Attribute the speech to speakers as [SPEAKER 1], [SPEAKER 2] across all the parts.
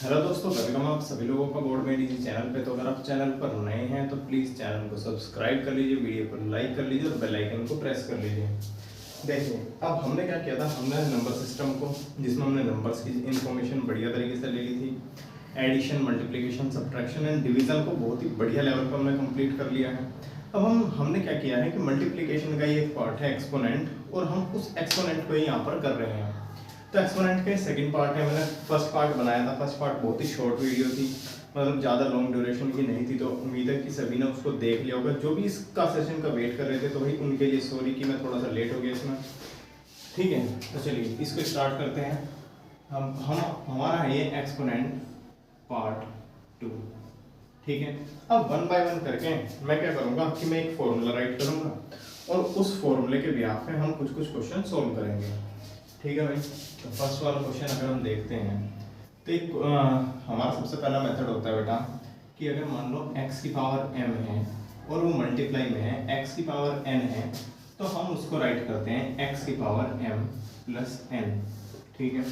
[SPEAKER 1] Hello दोस्तों, welcome आप सभी लोगों का बोर्ड में इसी चैनल पे। तो अगर आप चैनल पर नए हैं तो प्लीज़ चैनल को सब्सक्राइब कर लीजिए, वीडियो को लाइक कर लीजिए और बेल आइकन को प्रेस कर लीजिए। देखिए, अब हमने क्या किया था, हमने नंबर सिस्टम को, जिसमें हमने नंबर्स की इन्फॉर्मेशन बढ़िया तरीके से ले ली थी। Addition, multiplication, subtraction and division को बहुत ही बढ़िया लेवल पर हमने कंप्लीट कर लिया है। अब हमने क्या किया है कि मल्टीप्लिकेशन का ये एक पार्ट है एक्सपोनेंट, और हम उस एक्सपोनेंट को ही यहाँ पर कर रहे हैं। तो एक्सपोनेंट के सेकंड पार्ट है, मैंने फर्स्ट पार्ट बनाया था। फर्स्ट पार्ट बहुत ही शॉर्ट वीडियो थी, मतलब ज़्यादा लॉन्ग ड्यूरेशन की नहीं थी, तो उम्मीद है कि सभी ने उसको देख लिया होगा। जो भी इसका सेशन का वेट कर रहे थे, तो भाई उनके लिए सॉरी कि मैं थोड़ा सा लेट हो गया इसमें। ठीक है, तो चलिए इसको स्टार्ट करते हैं। हम हमारा है ये एक्सपोनेंट पार्ट 2। ठीक है, अब वन बाय वन करके मैं क्या करूँगा कि मैं एक फॉर्मूला राइट करूँगा, और उस फॉर्मूले के बिहाफ पे हम कुछ क्वेश्चन सॉल्व करेंगे। ठीक है भाई, तो फर्स्ट वाला क्वेश्चन अगर हम देखते हैं तो एक हमारा सबसे पहला मेथड होता है बेटा कि अगर मान लो x की पावर m है और वो मल्टीप्लाई में है x की पावर n है, तो हम उसको राइट करते हैं x की पावर m प्लस n। ठीक है,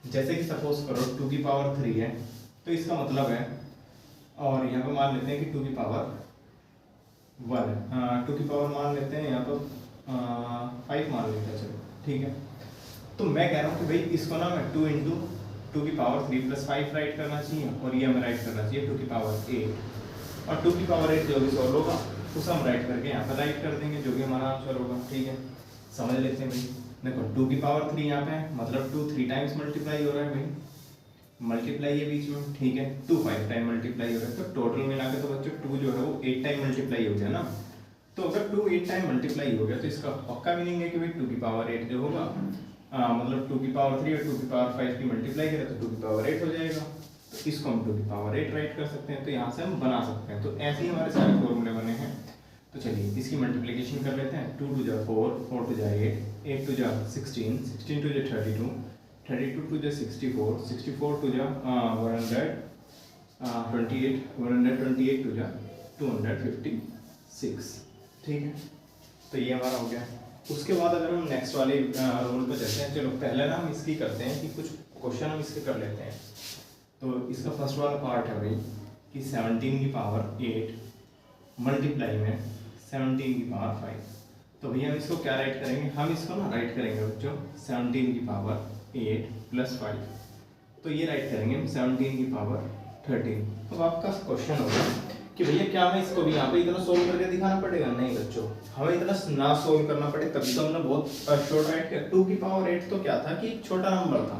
[SPEAKER 1] जैसे कि सपोज करो 2 की पावर 3 है, तो इसका मतलब है, और यहाँ पर मान लेते हैं कि 2 की पावर 1 है, 2 की पावर मान लेते हैं, यहाँ पर 5 मान लेते हैं। चलो ठीक है, तो मैं कह रहा हूँ कि भाई इसको ना मैं 2 इंटू 2 की पावर 3 प्लस 5 राइट करना चाहिए, और ये हमें राइट करना चाहिए 2 की पावर 8, और 2 की पावर 8 जो भी सॉल्व होगा उसे हम राइट करके यहाँ पर राइट कर देंगे, जो भी हमारा आंसर होगा। ठीक है, समझ लेते हैं भाई। देखो 2 की पावर 3 यहाँ पे है, मतलब 2 3 टाइम्स मल्टीप्लाई हो रहा है भाई, मल्टीप्लाई है बीच में। ठीक है, 2 5 टाइम मल्टीप्लाई हो रहा है, तो टोटल मिला के तो बच्चों 2 जो है वो 8 टाइम मल्टीप्लाई हो गया ना। तो अगर 2 8 टाइम मल्टीप्लाई हो गया, तो इसका पक्का मीनिंग है कि भाई 2 की पावर 8 जो होगा, मतलब 2 की पावर 3 और 2 की पावर 5 की मल्टीप्लाई करें तो 2 की पावर 8 हो जाएगा। तो इसको हम 2 की पावर 8 राइट कर सकते हैं, तो यहाँ से हम बना सकते हैं। तो ऐसे ही हमारे सारे फॉर्मूले बने हैं। तो चलिए इसकी मल्टीप्लिकेशन कर लेते हैं। 2 2 जा 4, 4 2 जा 8, 8 2 जा 16, 16 2 जा 32, 32 2 जा 64, 64 2 जा 128, 128 2 जा 256। ठीक है, तो ये हमारा हो गया। उसके बाद अगर हम नेक्स्ट वाले रोल पर चलते हैं, चलो पहले ना हम इसकी करते हैं कि कुछ क्वेश्चन हम इसके कर लेते हैं। तो इसका फर्स्ट वाला पार्ट है भाई कि 17 की पावर 8 मल्टीप्लाई में 17 की पावर 5। तो भैया हम इसको क्या राइट करेंगे, हम इसको ना राइट करेंगे बच्चों 17 की पावर 8 प्लस 5। तो ये राइट करेंगे हम 17 की पावर 13। तो आपका क्वेश्चन होगा कि भैया क्या हमें इसको भी यहाँ पे इतना सोल्व करके दिखाना पड़ेगा? नहीं बच्चों, हमें इतना ना सोल्व करना पड़े तभी तो हमने बहुत शॉर्ट राइट किया। 2 की पावर 8 तो क्या था कि एक छोटा नंबर था,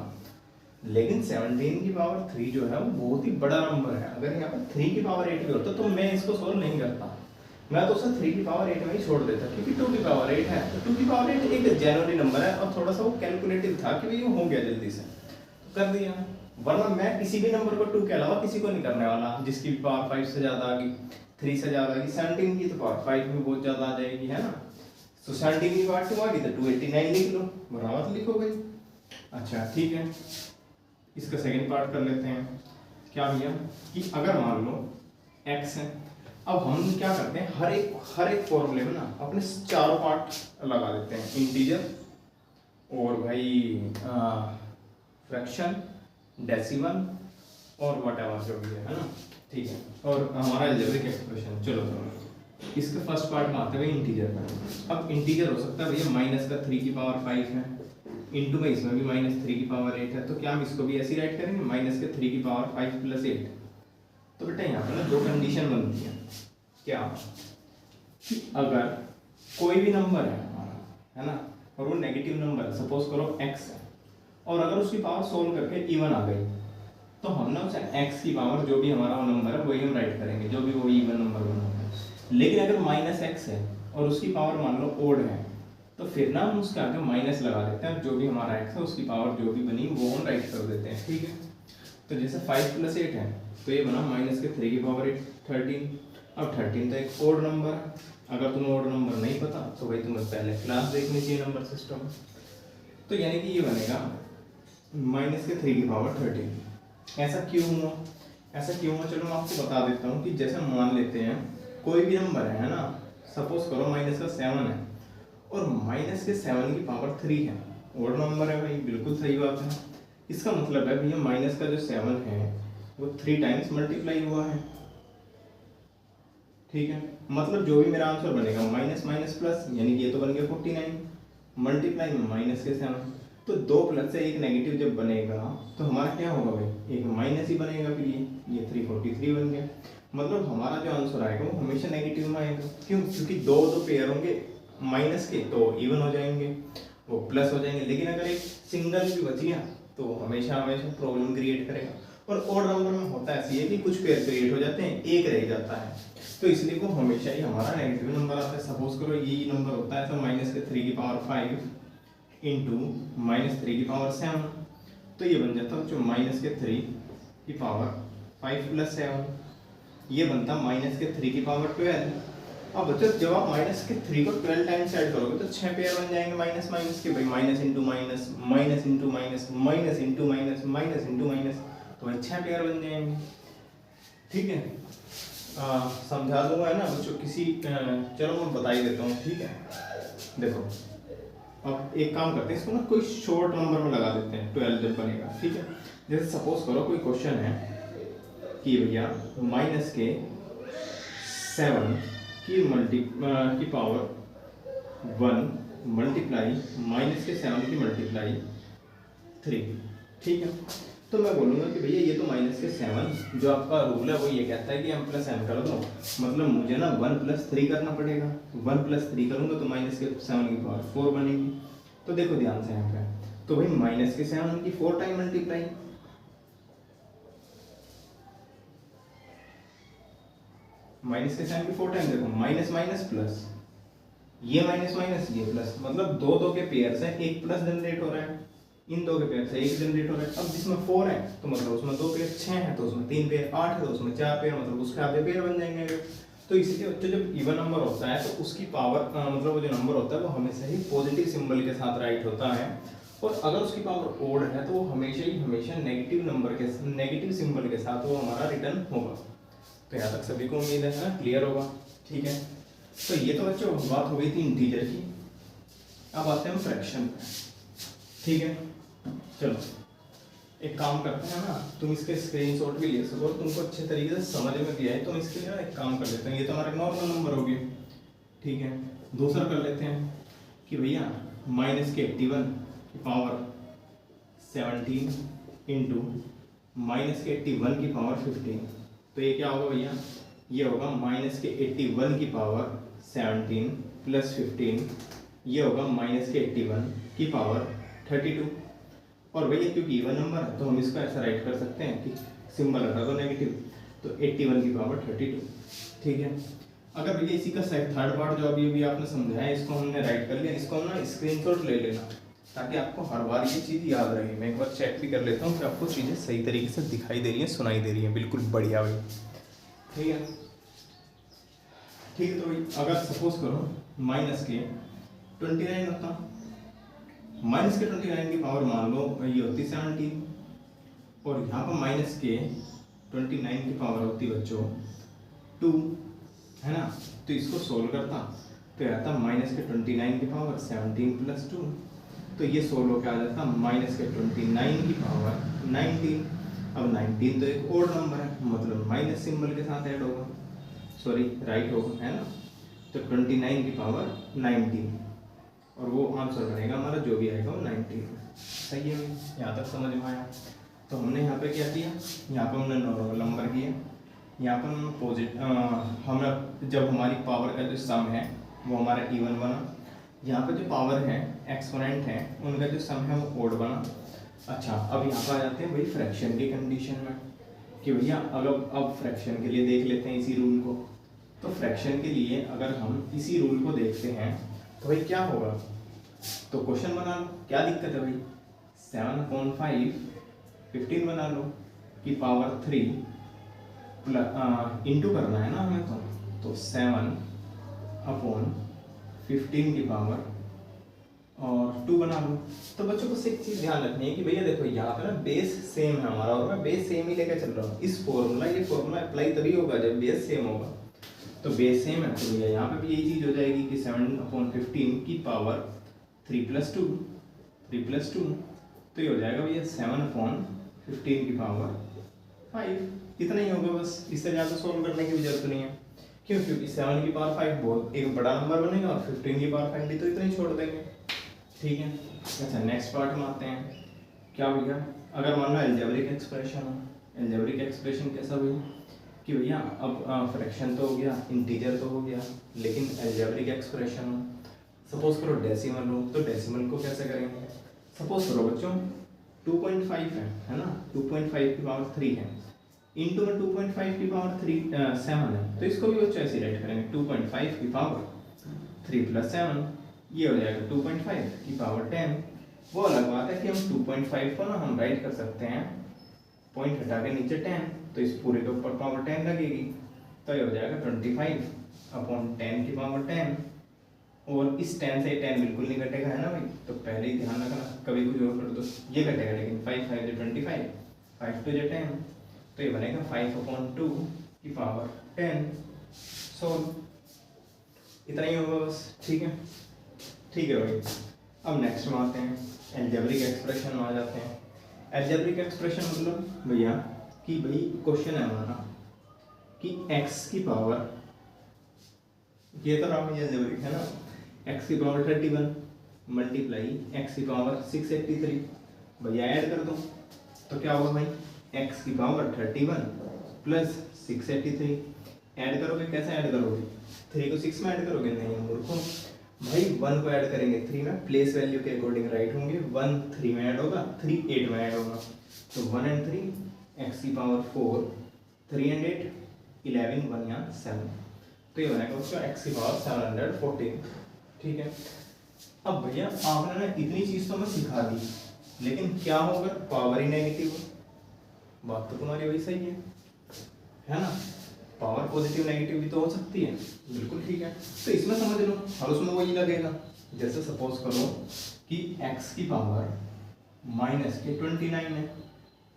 [SPEAKER 1] लेकिन 17 की पावर 3 जो है वो बहुत ही बड़ा नंबर है। अगर यहाँ पर 3 की पावर 8 भी होता तो मैं इसको सोल्व नहीं करता, मैं तो उसे 3 की पावर 8 में ही छोड़ देता, क्योंकि 2 की पावर 8 है। तो 2 की पावर 8 एक जेन्युइन नंबर है, और थोड़ा सा वो कैलकुलेटिव था कि ये हो गया जल्दी से, तो कर दिया। वरना मैं किसी भी नंबर को 2 के अलावा किसी को नहीं करने वाला जिसकी पावर 5 से ज़्यादा आ गई, 3 से ज़्यादा आ गई। 17 की तो पावर 5 में बहुत ज़्यादा आ जाएगी, है ना। तो 17 की पावर 2 आ गई तो 289 लिख लो, वरना मत लिखो भाई। अच्छा ठीक है, इसका सेकंड पार्ट कर लेते हैं। क्या भैया कि अगर मान लो x है, अब हम क्या करते हैं हर एक फॉर्मूले में ना अपने चारों पार्ट लगा देते हैं, इंटीजर और भाई फ्रैक्शन, डेसिमल और व्हाटएवर जो भी है ना। ठीक है, और हमारा अलजेब्रिक एक्सप्रेशन। चलो इसका फर्स्ट पार्ट में आते हुए इंटीजर का। अब इंटीजर हो सकता है भैया माइनस का 3 की पावर 5 है, इंटू में इसमें भी -3 की पावर 8 है, तो क्या हम इसको भी ऐसे ही राइट करेंगे माइनस के 3 की पावर 5 प्लस 8। तो बेटा यहाँ पर ना दो कंडीशन बनती है। क्या कि अगर कोई भी नंबर है हमारा, है ना, और वो नेगेटिव नंबर है, सपोज करो x है, और अगर उसकी पावर सोल्व करके इवन आ गई, तो हम ना उसे x की पावर जो भी हमारा वो नंबर है वही हम राइट करेंगे, जो भी वो इवन नंबर बना है। लेकिन अगर -x है और उसकी पावर मान लो ओड है, तो फिर ना हम उसके आगे माइनस लगा देते हैं, जो भी हमारा x है उसकी पावर जो भी बनी वो हम राइट कर देते हैं। ठीक है, तो जैसे 5 प्लस 8 है, तो ये बना -3 की पावर 8 13। अब 13 तो एक ओड नंबर है, अगर तुम्हें ओड नंबर नहीं पता तो भाई तुम्हें पहले क्लास देखनी चाहिए नंबर सिस्टम। तो यानी कि ये बनेगा -3 की पावर 13। ऐसा क्यों हुआ, ऐसा क्यों हुआ? चलो मैं आपको बता देता हूँ कि जैसे मान लेते हैं कोई भी नंबर है ना, सपोज करो -7 है और -7 की पावर 3 है, ओड नंबर है भाई, बिल्कुल सही बात है। इसका मतलब है भैया माइनस का जो 7 है वो 3 टाइम्स मल्टीप्लाई हुआ है, ठीक है। मतलब जो भी मेरा आंसर बनेगा माइनस माइनस प्लस, यानी कि ये तो बन गया 49 मल्टीप्लाई में माइनस के 7। तो 2 प्लस से एक नेगेटिव जब बनेगा तो हमारा क्या होगा भाई, एक माइनस ही बनेगा, फिर ये 343 बन गया। मतलब हमारा जो आंसर आएगा वो हमेशा नेगेटिव में आएगा। क्यों? क्योंकि दो पेयर होंगे माइनस के तो इवन हो जाएंगे, वो प्लस हो जाएंगे। लेकिन अगर एक सिंगल भी बच गया तो हमेशा हमेशा प्रॉब्लम क्रिएट करेगा। और ओड नंबर में होता ऐसी है कि कुछ पेयर क्रिएट हो जाते हैं, एक रह जाता है, तो इसलिए वो हमेशा ही हमारा नेगेटिव नंबर आता है। सपोज करो ये नंबर होता है तो माइनस के 3 की पावर 5 इंटू माइनस 3 की पावर 7, तो ये बन जाता है जो माइनस के 3 की पावर 5 प्लस 7, ये बनता माइनस के 3 की पावर 12। अब बच्चों जब आप माइनस के 3 को 12 टाइम्स ऐड करोगे तो 6 पेयर बन जाएंगे माइनस माइनस के भाई, minus into minus, minus into minus, minus into minus, minus into minus, तो भाई 6 पेयर बन जाएंगे, ठीक है। समझा दूंगा है ना बच्चों किसी चलो मैं बता ही देता हूँ, ठीक है। देखो अब एक काम करते हैं, इसको ना कोई शॉर्ट नंबर में लगा देते हैं 12 जब बनेगा, ठीक है। जैसे सपोज करो कोई क्वेश्चन है कि भैया माइनस के 7 की पावर 1 मल्टीप्लाई माइनस के 7 की मल्टीप्लाई 3, ठीक है। तो मैं बोलूँगा कि भैया ये तो माइनस के 7 जो आपका रूल है वो ये कहता है कि m प्लस एन कर दो, मतलब मुझे ना 1 प्लस 3 करना पड़ेगा। 1 प्लस 3 करूँगा तो माइनस के 7 की पावर 4 बनेगी। तो देखो ध्यान से यहाँ पे, तो भाई माइनस के 7 की 4 टाइम मल्टीप्लाई, माइनस के 7 की 4 टाइम, देखो माइनस माइनस प्लस, ये माइनस माइनस ये प्लस, मतलब दो दो के पेयर से एक प्लस जनरेट हो रहा है, इन दो के पेयर से एक जनरेट हो रहा है। अब जिसमें 4 है तो मतलब उसमें 2 पेयर, 6 है तो उसमें 3 पेयर, 8 है तो उसमें 4 पेयर, मतलब उसके आधे पेयर बन जाएंगे। तो इसलिए बच्चों जब इवन नंबर होता है तो उसकी पावर मतलब वो जो नंबर होता है वो हमेशा ही पॉजिटिव सिंबल के साथ राइट होता है, और अगर उसकी पावर ओड है तो वो हमेशा नेगेटिव नंबर के नेगेटिव सिंबल के साथ वो हमारा रिटर्न होगा। तो यहाँ तक सभी को उम्मीद है ना क्लियर होगा, ठीक है। तो ये तो बच्चों बात हो गई थी इंटीजर की। अब आते हैं हम फ्रैक्शन पे, ठीक है। चलो एक काम करते हैं ना, तुम इसके स्क्रीनशॉट भी ले सको, तुमको अच्छे तरीके से समझ में भी आए, तो इसके लिए ना एक काम कर लेते हैं। ये तो हमारे नॉर्मल नंबर हो गए, ठीक है। दूसरा कर लेते हैं कि भैया माइनस के 81 की पावर 17 इंटू माइनस के 81 की पावर 15, तो ये क्या होगा भैया, ये होगा माइनस के 81 की पावर 17 प्लस 15, ये होगा माइनस के 81 की पावर 32। और भैया क्योंकि इवन नंबर है तो हम इसको ऐसा राइट कर सकते हैं कि सिंबल हटा दो नेगेटिव, तो 81 की पावर 32, ठीक है। अगर भैया इसी का थर्ड पार्ट जो अभी आपने समझाया इसको हमने राइट कर लिया, इसको ना स्क्रीनशॉट ले लेना ताकि आपको हर बार ये चीज़ याद रहे। मैं एक बार चेक भी कर लेता हूँ कि आपको चीज़ें सही तरीके से दिखाई दे रही हैं, सुनाई दे रही हैं, बिल्कुल बढ़िया भाई, ठीक है। ठीक है, तो भाई अगर सपोज करो माइनस के 29 होता, माइनस के 29 की पावर मान लो ये होती 17, और यहाँ पर माइनस के 29 की पावर होती बच्चों 2, है ना। तो इसको सोल्व करता तो आता माइनस के 29 की पावर 17 प्लस 2, तो ये सोल्व होकर आ जाता माइनस के 29 की पावर 19। अब 19 तो एक ओड नंबर है, मतलब माइनस सिंबल के साथ ऐड होगा, सॉरी राइट होगा, है ना। तो 29 की पावर 19, और वो आंसर बनेगा हमारा जो भी आएगा वो 19। सही है, यहाँ तक समझ में आया। तो हमने यहाँ पे क्या किया, यहाँ पे हमने नॉर्मल नंबर किया, यहाँ पर हम हमने जब हमारी पावर का जो सम है वो हमारा इवन बना, यहाँ पे जो पावर है एक्सपोनेंट है उनका जो सम है वो ओड बना। अच्छा अब यहाँ पर आ जाते हैं भाई फ्रैक्शन की कंडीशन में कि भैया अगर अब फ्रैक्शन के लिए देख लेते हैं इसी रूल को। तो फ्रैक्शन के लिए अगर हम इसी रूल को देखते हैं तो भाई क्या होगा, तो क्वेश्चन बना लो, क्या दिक्कत है भाई, 7/5 15 बना लो कि पावर 3 इंटू करना है ना हमें, तो 7/15 की पावर और 2 बना लो। तो बच्चों को एक चीज़ ध्यान रखनी है कि भैया देखो यहाँ पे ना बेस सेम है हमारा, और मैं बेस सेम ही लेकर चल रहा हूँ। इस फॉर्मूला ये फॉर्मूला अप्लाई तभी होगा जब बेस सेम होगा। तो बेस सेम है तो भैया यहाँ पे भी यही चीज़ हो जाएगी कि 7/15 की पावर 3 + 2 तो ये हो जाएगा भैया 7/15 की पावर 5। इतना ही होगा बस, इससे ज़्यादा सोल्व करने की भी जरूरत नहीं है। क्यों? क्योंकि 7 की पावर 5 बहुत एक बड़ा नंबर बनेगा और 15 की पावर 5 भी तो इतना ही छोड़ देंगे। ठीक है। अच्छा नेक्स्ट पार्ट में आते हैं। क्या भैया, अगर मान लो अलजेब्रिक एक्सप्रेशन हो, अलजेब्रिक एक्सप्रेशन कैसा भैया कि भैया अब फ्रैक्शन तो हो गया, इंटीजर तो हो गया, लेकिन अलजेब्रिक एक्सप्रेशन हो, सपोज करो डेसिमल हो, तो डेसिमल को कैसे करेंगे? सपोज करो बच्चों 2.5 है ना, 2.5 की पावर 3 है, इंटू में 2.5 की पावर 7 है, तो इसको भी बच्चों ऐसे राइट करेंगे 2.5 की पावर 3 + 7, ये हो जाएगा 2.5 की पावर 10। वो अलग बात है कि हम 2.5 को ना हम राइट कर सकते हैं पॉइंट हटा के नीचे 10, तो इस पूरे के ऊपर पावर 10 लगेगी, तो ये हो जाएगा 25/10 की पावर 10। और इस 10 से 10 बिल्कुल नहीं कटेगा, है ना भाई, तो पहले ही ध्यान रखना, कभी कुछ और कर दो ये कटेगा, लेकिन 5 5 = 25, 5 2 = 10, तो ये बनेगा 5/2 की पावर 10। सो इतना ही होगा बस। ठीक है, ठीक है भाई। अब नेक्स्ट में आते हैं, अलजेब्रिक एक्सप्रेशन में आ जाते हैं। अलजेब्रिक एक्सप्रेशन मतलब भैया कि भाई क्वेश्चन है हमारा कि x की पावर, ये तो राम अलजेब्रिक है ना, x की पावर 31 मल्टीप्लाई x की पावर 683, भैया ऐड कर दो, तो क्या होगा भाई, x की पावर 31 प्लस 683। ऐड करोगे, कैसे ऐड करोगे? 3 को 6 में ऐड करोगे? नहीं मूर्खों भाई, 1 को ऐड करेंगे 3 में, प्लेस वैल्यू के अकॉर्डिंग राइट होंगे, 1 3 में ऐड होगा, 3 8 में ऐड होगा, तो 1 and 3 x की पावर 4, 3 and 8 11, 1 यहाँ 7, तो ये बनेगा उसका x की पावर 714। ठीक है। अब भैया आपने ना इतनी चीज तो मैं सिखा दी, लेकिन क्या हो अगर पावर ही नेगेटिव हो? बात तो तुम्हारी वही सही है ना, पावर पॉजिटिव नेगेटिव भी तो हो सकती है, बिल्कुल ठीक है। तो इसमें समझ लो और उसमें वही लगेगा, जैसे सपोज करो कि x की पावर -29 है,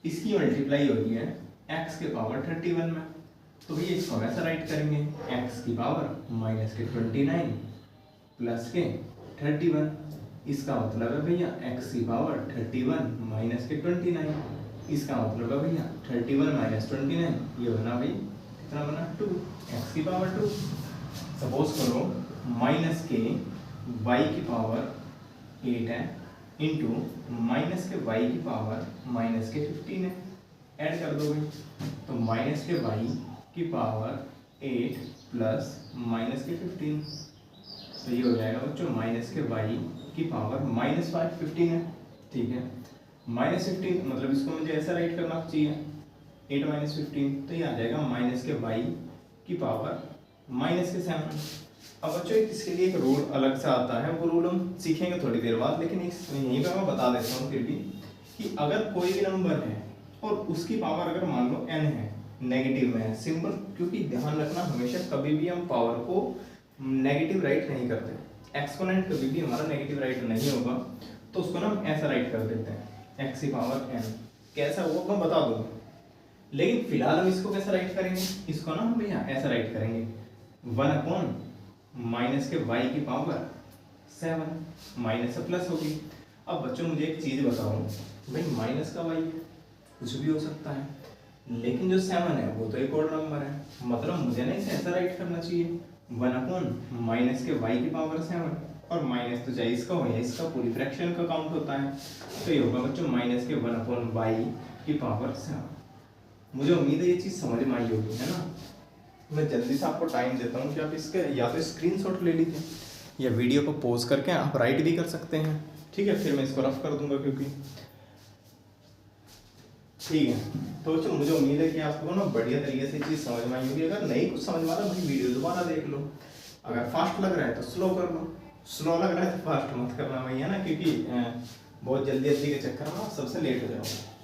[SPEAKER 1] इसकी मल्टीप्लाई होती है x के पावर 31 में, तो भैया इसको ऐसा राइट करेंगे x की पावर -29 प्लस के 31, इसका मतलब है भैया x की पावर 31 माइनस के 29, इसका मतलब है भैया 31 - 29, ये बना भाई कितना बना 2, x की पावर 2। सपोज करो माइनस के y की पावर 8 है इंटू माइनस के y की पावर माइनस के 15 है, ऐड कर दो भाई, तो माइनस के y की पावर 8 प्लस माइनस के 15, तो ये हो जाएगा बच्चों माइनस के y की पावर -15 है। ठीक है, -15 मतलब इसको मुझे ऐसा राइट करना चाहिए 8 - 15, तो ये आ जाएगा माइनस के y की पावर माइनस के 7। अब बच्चों इसके लिए एक रूल अलग से आता है, वो रूल हम सीखेंगे थोड़ी देर बाद, लेकिन यहीं पर मैं बता देता हूँ फिर भी कि अगर कोई भी नंबर है और उसकी पावर अगर मान लो n है, नेगेटिव में है, सिंपल, क्योंकि ध्यान रखना हमेशा कभी भी हम पावर को नेगेटिव राइट नहीं करते, एक्सपोनेंट कभी भी हमारा नेगेटिव राइट नहीं होगा, तो उसको ना हम ऐसा राइट कर देते हैं x की पावर n। कैसा वो मैं बता दूंगा, लेकिन फिलहाल हम इसको कैसा राइट करेंगे, इसको ना हम भैया ऐसा राइट करेंगे 1 माइनस के y की पावर 7, माइनस से प्लस होगी। अब बच्चों मुझे एक चीज बताओ भाई, माइनस का y कुछ भी हो सकता है, लेकिन जो 7 है वो तो एक और नंबर है, मतलब मुझे ना इसे ऐसा राइट करना चाहिए 1 माइनस के y की पावर 7, और माइनस तो चाहे इसका हो या इसका, पूरी फ्रैक्शन का काउंट होता है, तो ये होगा बच्चों माइनस के 1/y की पावर 7। मुझे उम्मीद है ये चीज़ समझ में आई होगी, है ना। मैं जल्दी से आपको टाइम देता हूँ कि आप इसके या तो स्क्रीनशॉट ले लीजिए या वीडियो को पॉज करके आप राइट भी कर सकते हैं। ठीक है, फिर मैं इसको रफ कर दूंगा क्योंकि ठीक है। तो बच्चों मुझे उम्मीद है कि आपको ना बढ़िया तरीके से चीज़ समझ में आई होगी। अगर नहीं कुछ समझ में आ रहा भाई वीडियो दोबारा देख लो, अगर फास्ट लग रहा है तो स्लो कर लो, स्लो लग रहा है तो फास्ट मत करना भाई, है ना, क्योंकि बहुत जल्दी जल्दी के चक्कर में आप सबसे लेट हो जाओगे।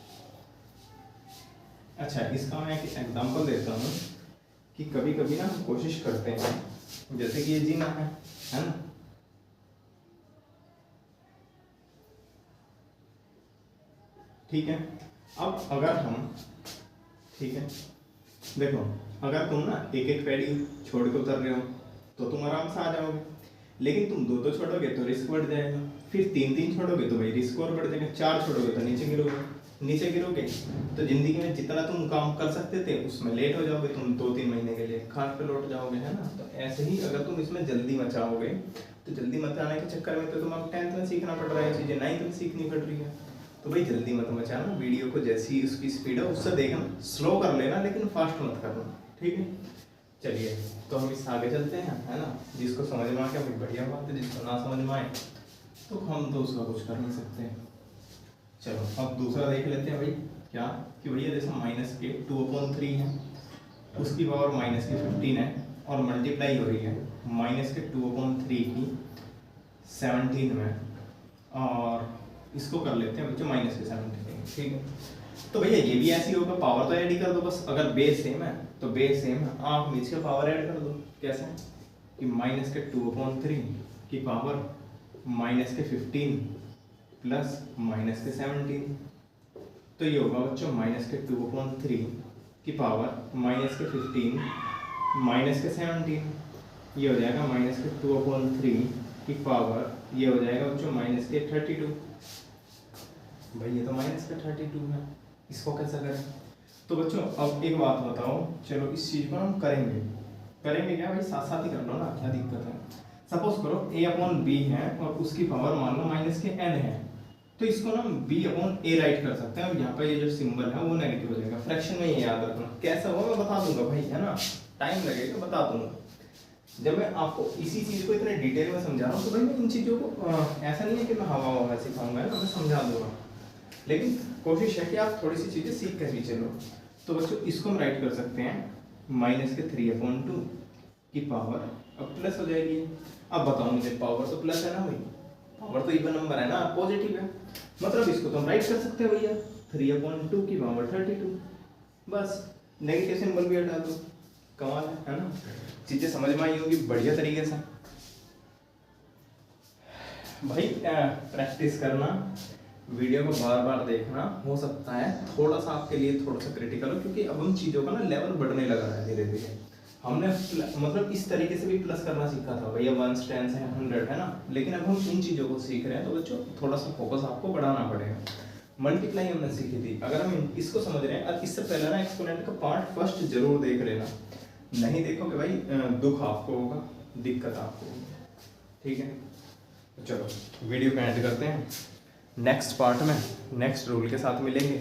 [SPEAKER 1] अच्छा, इसका मैं एक एग्जांपल देता हूँ कि कभी कभी ना हम कोशिश करते हैं, जैसे कि ये जीना है ना, ठीक है। अब अगर हम, ठीक है, देखो अगर तुम ना एक एक पैडी छोड़ के उतर रहे हो तो तुम आराम से आ जाओगे, लेकिन तुम दो छोड़ोगे तो रिस्क बढ़ जाएगा, फिर 3 छोड़ोगे तो भाई स्कोर बढ़ जाएगा, 4 छोड़ोगे तो नीचे गिरोगे तो जिंदगी में जितना तुम काम कर सकते थे उसमें लेट हो जाओगे, तुम 2-3 महीने के लिए खाट पे लौट जाओगे, है ना। तो ऐसे ही अगर तुम इसमें जल्दी मचाओगे तो जल्दी मचाने के चक्कर में तो तुम्हें 10th में सीखना पड़ रहा है चीज़ें, 9th में सीखनी पड़ रही है। तो भाई जल्दी मत मचाना, वीडियो को जैसी उसकी स्पीड है उससे देखना, स्लो कर लेना लेकिन फास्ट मत करना, ठीक है। चलिए तो हम इससे आगे चलते हैं, है ना। जिसको समझ में आ गया भाई बढ़िया बात है, जिसको ना समझ में आए तो हम तो उसका कुछ कर नहीं सकते। चलो अब दूसरा देख लेते हैं भाई, क्या कि भैया जैसे माइनस के 2/3 है, उसकी पावर माइनस की 15 है और मल्टीप्लाई हो रही है माइनस के 2/3 की 17 में, और इसको कर लेते हैं बच्चों माइनस के 17, ठीक है। तो भैया ये भी ऐसी होगा, पावर तो ऐड ही कर दो बस, अगर बेस सेम है तो बेस सेम है, आप इसके पावर ऐड कर दो। कैसे कि माइनस के 2/3 की पावर माइनस के 15 प्लस माइनस के 17, तो ये होगा बच्चों माइनस के 2/3 की पावर माइनस के 15 माइनस के 17, ये हो जाएगा माइनस के 2/3 की पावर, ये हो जाएगा बच्चों माइनस के 32। भाई ये तो माइनस का 32 है, इसको कैसा करें। तो बच्चों अब एक बात बताओ, चलो इस चीज़ को हम करेंगे क्या भाई, साथ साथ ही कर लो ना, क्या दिक्कत है। सपोज करो a/b है और उसकी पावर मान लो माइनस के n है, तो इसको ना b/a राइट कर सकते हैं, और यहाँ पे ये जो सिंबल है वो नेगेटिव हो जाएगा। फ्रैक्शन में ये याद रखना, कैसा होगा मैं बता दूंगा भाई, है ना, टाइम लगेगा बता दूंगा। जब मैं आपको इसी चीज़ को इतने डिटेल में समझा रहा हूँ तो भाई मैं इन चीज़ों को ऐसा नहीं है कि मैं हवा सिखाऊंगा, है ना, मैं समझा दूंगा, लेकिन कोशिश है कि आप थोड़ी सी चीज़ें सीख कर भी चलो। तो बच्चों इसको हम राइट कर सकते हैं माइनस के 3/2 की पावर, अब प्लस हो जाएगी। अब बताओ मुझे, पावर तो प्लस है ना भाई, पावर तो इवन नंबर है ना, पॉजिटिव है, मतलब इसको तो हम राइट कर सकते हैं भैया 3/2 की पावर 32, बस नेगेटिव सिंबल भी हटा दो। कमाल है ना, चीज़ें समझ में आई होगी बढ़िया तरीके से। भाई प्रैक्टिस करना, वीडियो को बार बार देखना, हो सकता है थोड़ा सा आपके लिए थोड़ा सा क्रिटिकल हो, क्योंकि अब हम चीज़ों का ना लेवल बढ़ने लगा है धीरे धीरे। हमने मतलब इस तरीके से भी प्लस करना सीखा था भैया, 1s 10s है 100 है ना, लेकिन अब हम इन चीज़ों को सीख रहे हैं, तो बच्चों थोड़ा सा फोकस आपको बढ़ाना पड़ेगा। मल्टीप्लाई हमने सीखी थी, अगर हम इसको समझ रहे हैं, और इससे पहले ना एक्सपोनेंट का पार्ट फर्स्ट जरूर देख लेना, नहीं देखोगे भाई दुख आपको होगा, दिक्कत आपको होगी, ठीक है। चलो वीडियो को एंड करते हैं, नेक्स्ट पार्ट में नेक्स्ट रूल के साथ मिलेंगे।